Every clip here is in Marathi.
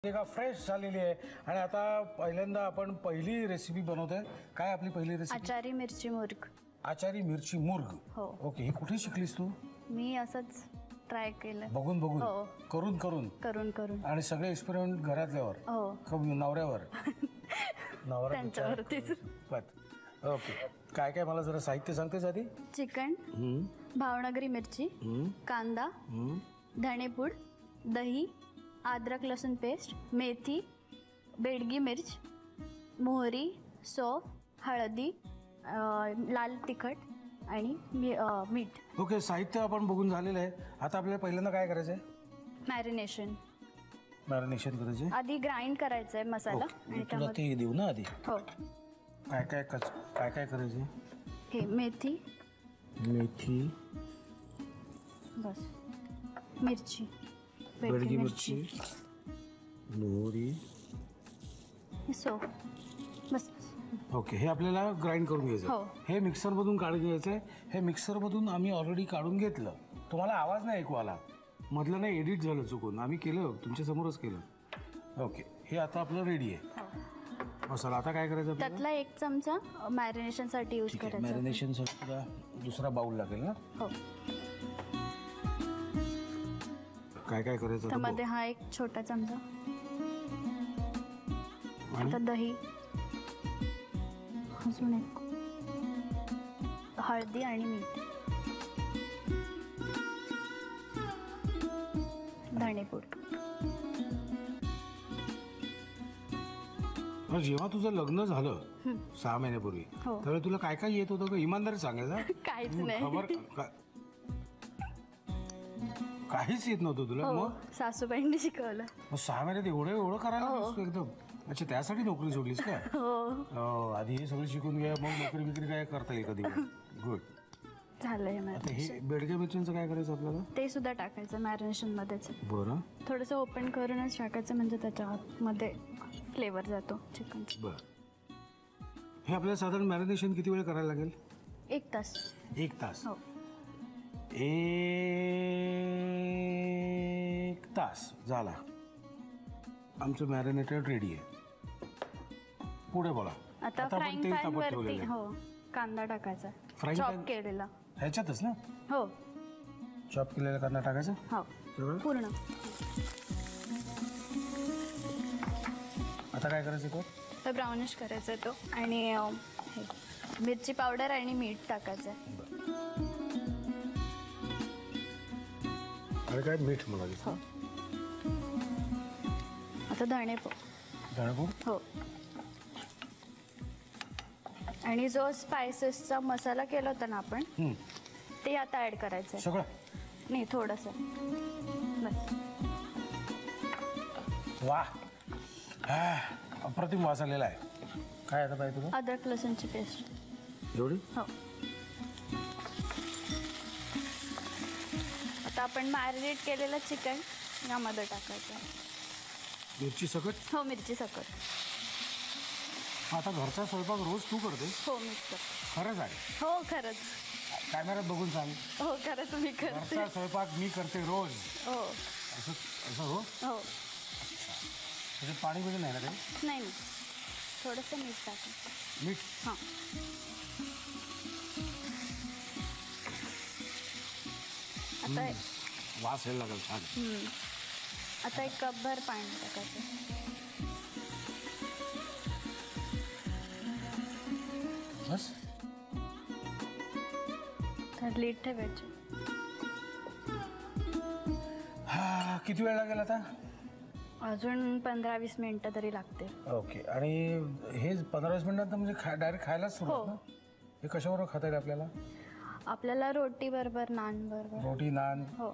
का फ्रेश झालेली आहे आणि आता पहिल्यांदा आपण पहिली रेसिपी बनवतोय. काय आपली पहिली रेसिपी? आचारी मिरची मुर्ग. आचारी मिरची मुर्ग. हो. ओके. ही कुठे शिकलीस तू? मी असंच ट्राय केलं. बघून बघून? हो. करून करून करून करून. आणि सगळे एक्सपेरिमेंट घरातल्यावर? हो. नवऱ्यावर? त्यांच्यावरतीच. ओके. काय काय मला जरा साहित्य सांगतेस आधी? चिकन, भावनगरी मिरची, कांदा, धणेपूड, दही, अदरक लसूण पेस्ट, मेथी, बेडगी मिर्च, मोहरी, सौंफ, हळदी, लाल तिखट आणि मीठ. ओके. साहित्य आपण बघून झालेलं आहे. आता आपल्याला पहिल्यांदा काय करायचं आहे? मॅरिनेशन करायचं. आधी ग्राइंड करायचं आहे मसाला. तुला ते देऊ ना आधी? हो. काय काय करायचं? हे मेथी, बस, मिरची, बेडगी मिरची, मोहरी, सौंफ, बस. ओके. हे आपल्याला ग्राइंड करून घ्यायचं. हो. हे मिक्सरमधून काढून घ्यायचं आहे. हे मिक्सरमधून आम्ही ऑलरेडी काढून घेतलं. तुम्हाला आवाज नाही ऐकू आला मधलं? नाही, एडिट झालं चुकून. आम्ही केलं, तुमच्या समोरच केलं. ओके. हे आता आपलं रेडी आहे मसाला. आता काय करायचं? त्यातला 1 चमचा मॅरिनेशनसाठी यूज करायचा. मॅरिनेशनसाठी दुसरा बाउल लागेल ना? हो. काय काय करायचं? त्यामध्ये हा 1 छोटा चमचा. आता दही, अजून 1, हळदी आणि मीठ, धणेपूड. जेव्हा तुझं लग्न झालं 6 महिन्यापूर्वी, हो. त्यावेळी तुला काय काय येत होतं का? इमानदारी सांगायचं. काहीच नाही. काहीच येत नव्हतं तुला? मग सासूबाईंनी शिकवलं. मग 6 महिन्यात एवढं करायला लागलीस एकदम? अच्छा, त्यासाठी नोकरी सोडलीस का? हो. आधी हे सगळं शिकून घ्या, मग नोकरी बिकरी काय करता येईल कधी. गुड. झालंय. आता हे बेडग्या मिरच्यांचं काय करायचं आपल्याला? ते सुद्धा टाकायचं मॅरिनेशन मध्येच. बरं. थोडंसं ओपन करूनच टाकायचं, म्हणजे त्याच्या आतमध्ये फ्लेवर जातो चिकनचा. बरं. हे आपल्याला साधारण मॅरिनेशन किती वेळ करायला लागेल? 1 तास. 1 तास. हो. 1 तास झाला. आमचं मॅरिनेटेड रेडी आहे. पुढे बोला. आता फ्राईंग पॅन वरती कांदा टाकायचा. चॉप केलेला. ह्याच्यातच ना? हो. चॉप केलेला कांदा टाकायचा? हो, पूर्ण. आता काय करायचं? तो ब्राउनिश करायचा तो. आणि मिरची पावडर आणि मीठ टाकायचं. अरे काय मीठ मला? हो. आता धणेपूड. हो. आणि जो स्पायसेसचा मसाला केला होता ना आपण, ते आता ऍड करायचं. सगळं नाही, थोडंसं बस. वा, अप्रतिम वास आलेला आहे. काय आता पाहिजे तुला? अद्रक लसूणची पेस्ट. एवढी? हो. आता आपण मॅरिनेट केलेलं चिकन यामध्ये टाकायचं. मिरची सकट? हो, मिरची सकट. आता घरचा स्वयंपाक रोज तू करते? हो, मी करते. खरंच आहे? हो, खरंच. कॅमेऱ्यात बघून सांग. हो, खरंच मी करते. घरचा स्वयंपाक मी करते रोज? हो. असं हो? हो. त्याच्यात पाणी बिणी नाही ना काही? नाही, थोडंसं मीठ टाकायचं. मीठ? हां. आता वास यायला लागेल छान. आता 1 कपभर पाणी टाकायचं. बस. तर लीड ठेवायची. किती वेळ लागेल आता? अजून 15-20 मिनिटं तरी लागते. ओके. आणि हे 15-20 मिनिटात म्हणजे डायरेक्ट खायलाच सुरुवात ना? हे कशाबरोबर खाता येईल आपल्याला? आपल्याला रोटी बरोबर, नान बरोबर. रोटी, नान, हो,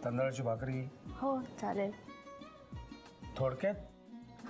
तांदळाची भाकरी. हो, चालेल. थोडक्यात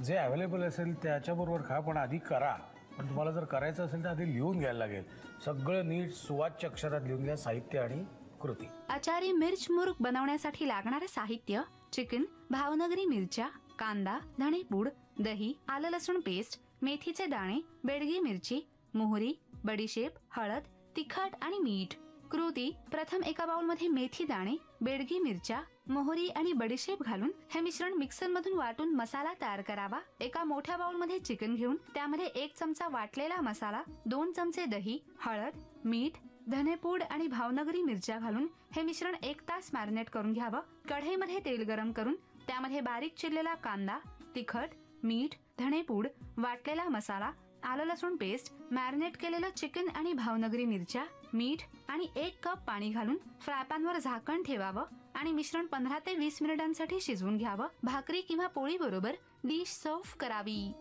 जे अवेलेबल असेल त्याच्याबरोबर खा, पण आधी करा. पण तुम्हाला जर करायचं असेल तर आधी लिहून घ्यायला लागेल. सगळं नीट सुवाच्य अक्षरात लिहून घ्या, साहित्य आणि कृती. आचारी मिर्च मुर्ग बनवण्यासाठी लागणारे साहित्य: चिकन, भावनगरी मिरच्या, कांदा, धणेपूड, दही, आलं लसूण पेस्ट, मेथीचे दाणे, बेडगी मिरची, मोहरी, बडीशेप, हळद, तिखट आणि मीठ. कृती: प्रथम एका बाउलमध्ये मेथी दाणे, बेडगी मिरच्या, मोहरी आणि बडीशेप घालून हे मिश्रण मिक्सर मधून वाटून मसाला तयार करावा. एका मोठ्या बाउल मध्ये चिकन घेऊन त्यामध्ये 1 चमचा वाटलेला मसाला, 2 चमचे दही, हळद, मीठ, धनेपूड आणि भावनगरी मिरच्या घालून हे मिश्रण 1 तास मॅरिनेट करून घ्यावं. कढईमध्ये तेल गरम करून त्यामध्ये बारीक चिरलेला कांदा, तिखट, मीठ, धनेपूड, वाटलेला मसाला, आलं लसूण पेस्ट, मॅरिनेट केलेलं चिकन आणि भावनगरी मिरच्या, मीठ आणि 1 कप पाणी घालून फ्रायपॅनवर झाकण ठेवावं आणि मिश्रण 15 ते 20 मिनिटांसाठी शिजवून घ्यावं. भाकरी किंवा पोळी बरोबर डिश सर्व्ह करावी.